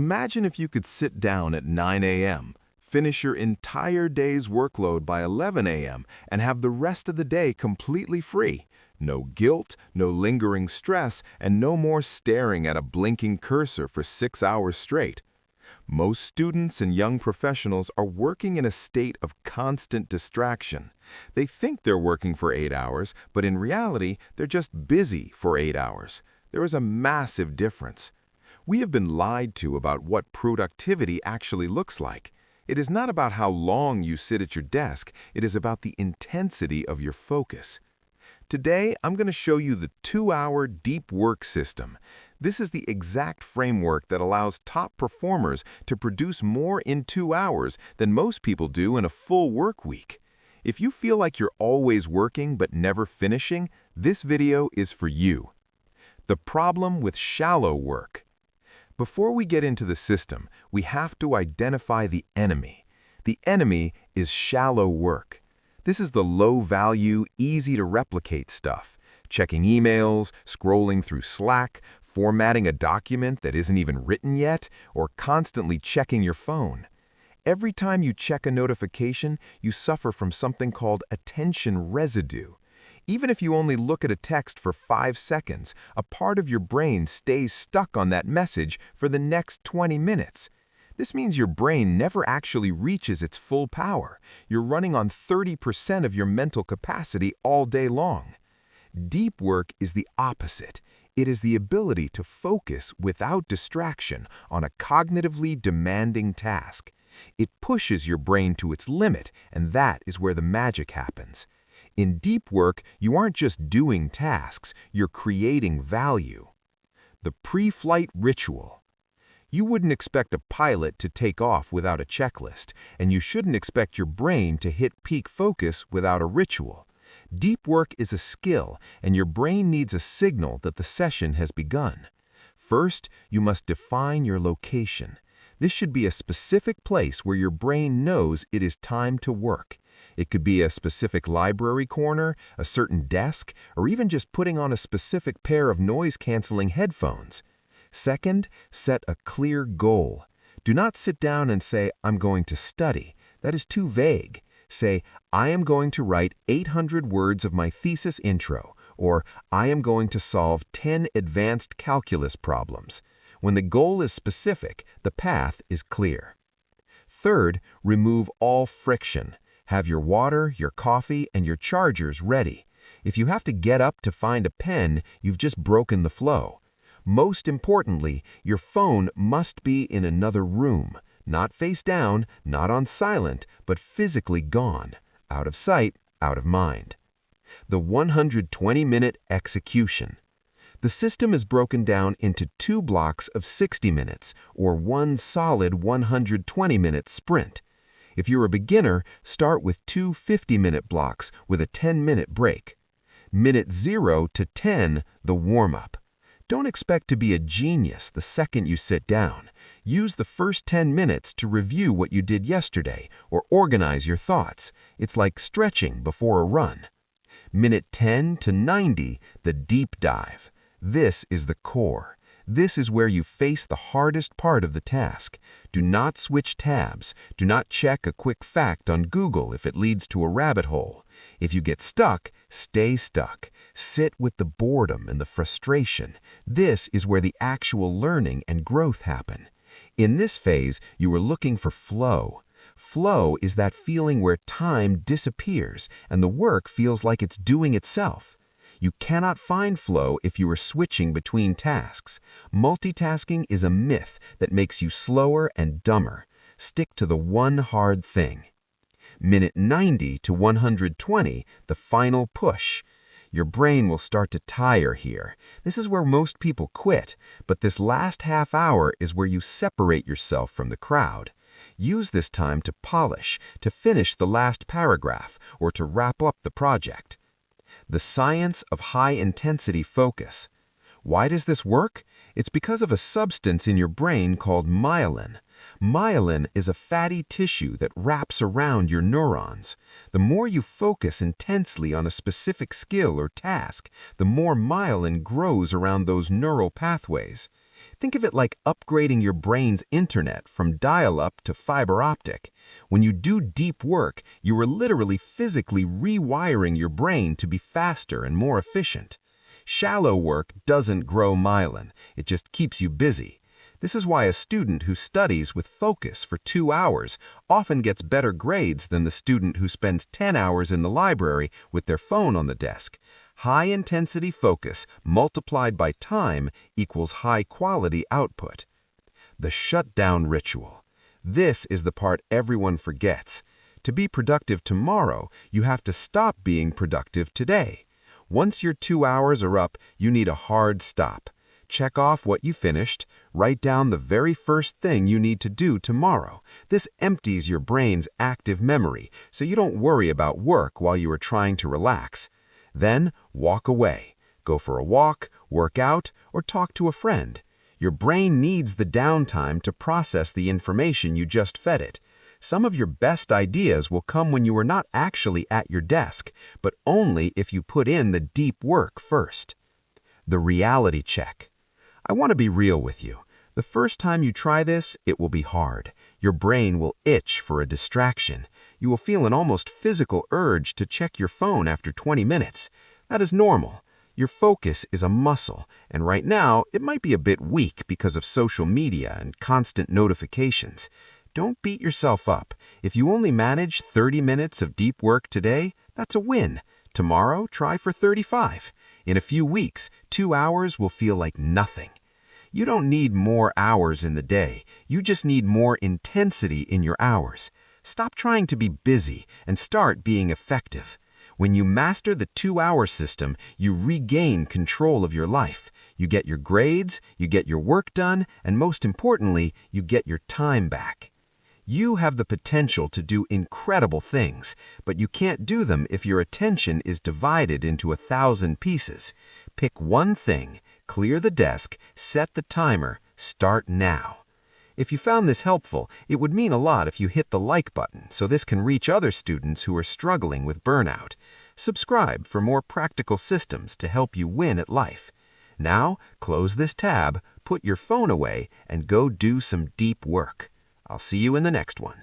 Imagine if you could sit down at 9 a.m., finish your entire day's workload by 11 a.m., and have the rest of the day completely free. No guilt, no lingering stress, and no more staring at a blinking cursor for 6 hours straight. Most students and young professionals are working in a state of constant distraction. They think they're working for 8 hours, but in reality, they're just busy for 8 hours. There is a massive difference. We have been lied to about what productivity actually looks like. It is not about how long you sit at your desk, it is about the intensity of your focus. Today, I'm going to show you the 2-hour deep work system. This is the exact framework that allows top performers to produce more in 2 hours than most people do in a full work week. If you feel like you're always working but never finishing, this video is for you. The problem with shallow work. Before we get into the system, we have to identify the enemy. The enemy is shallow work. This is the low-value, easy-to-replicate stuff. Checking emails, scrolling through Slack, formatting a document that isn't even written yet, or constantly checking your phone. Every time you check a notification, you suffer from something called attention residue. Even if you only look at a text for 5 seconds, a part of your brain stays stuck on that message for the next 20 minutes. This means your brain never actually reaches its full power. You're running on 30% of your mental capacity all day long. Deep work is the opposite. It is the ability to focus without distraction on a cognitively demanding task. It pushes your brain to its limit, and that is where the magic happens. In deep work, you aren't just doing tasks, you're creating value. The pre-flight ritual. You wouldn't expect a pilot to take off without a checklist, and you shouldn't expect your brain to hit peak focus without a ritual. Deep work is a skill, and your brain needs a signal that the session has begun. First, you must define your location. This should be a specific place where your brain knows it is time to work. It could be a specific library corner, a certain desk, or even just putting on a specific pair of noise-canceling headphones. Second, set a clear goal. Do not sit down and say, "I'm going to study." That is too vague. Say, "I am going to write 800 words of my thesis intro," or "I am going to solve 10 advanced calculus problems." When the goal is specific, the path is clear. Third, remove all friction. Have your water, your coffee, and your chargers ready. If you have to get up to find a pen, you've just broken the flow. Most importantly, your phone must be in another room, not face down, not on silent, but physically gone, out of sight, out of mind. The 120-minute execution. The system is broken down into 2 blocks of 60 minutes, or one solid 120-minute sprint. If you're a beginner, start with 2 50-minute blocks with a 10-minute break. Minute 0 to 10, the warm-up. Don't expect to be a genius the second you sit down. Use the first 10 minutes to review what you did yesterday or organize your thoughts. It's like stretching before a run. Minute 10 to 90, the deep dive. This is the core. This is where you face the hardest part of the task. Do not switch tabs. Do not check a quick fact on Google if it leads to a rabbit hole. If you get stuck, stay stuck. Sit with the boredom and the frustration. This is where the actual learning and growth happen. In this phase, you are looking for flow. Flow is that feeling where time disappears and the work feels like it's doing itself. You cannot find flow if you are switching between tasks. Multitasking is a myth that makes you slower and dumber. Stick to the one hard thing. Minute 90 to 120, the final push. Your brain will start to tire here. This is where most people quit, but this last half hour is where you separate yourself from the crowd. Use this time to polish, to finish the last paragraph, or to wrap up the project. The science of high-intensity focus. Why does this work? It's because of a substance in your brain called myelin. Myelin is a fatty tissue that wraps around your neurons. The more you focus intensely on a specific skill or task, the more myelin grows around those neural pathways. Think of it like upgrading your brain's internet from dial-up to fiber optic. When you do deep work, you are literally physically rewiring your brain to be faster and more efficient. Shallow work doesn't grow myelin, it just keeps you busy. This is why a student who studies with focus for 2 hours often gets better grades than the student who spends 10 hours in the library with their phone on the desk. High-intensity focus multiplied by time equals high-quality output. The shutdown ritual. This is the part everyone forgets. To be productive tomorrow, you have to stop being productive today. Once your 2 hours are up, you need a hard stop. Check off what you finished. Write down the very first thing you need to do tomorrow. This empties your brain's active memory, so you don't worry about work while you are trying to relax. Then, walk away. Go for a walk, work out, or talk to a friend. Your brain needs the downtime to process the information you just fed it. Some of your best ideas will come when you are not actually at your desk, but only if you put in the deep work first. The reality check. I want to be real with you. The first time you try this, it will be hard. Your brain will itch for a distraction. You will feel an almost physical urge to check your phone after 20 minutes. That is normal. Your focus is a muscle, and right now, it might be a bit weak because of social media and constant notifications. Don't beat yourself up. If you only manage 30 minutes of deep work today, that's a win. Tomorrow, try for 35. In a few weeks, 2 hours will feel like nothing. You don't need more hours in the day. You just need more intensity in your hours. Stop trying to be busy and start being effective. When you master the 2-hour system, you regain control of your life. You get your grades, you get your work done, and most importantly, you get your time back. You have the potential to do incredible things, but you can't do them if your attention is divided into 1,000 pieces. Pick one thing, clear the desk, set the timer, start now. If you found this helpful, it would mean a lot if you hit the like button so this can reach other students who are struggling with burnout. Subscribe for more practical systems to help you win at life. Now, close this tab, put your phone away, and go do some deep work. I'll see you in the next one.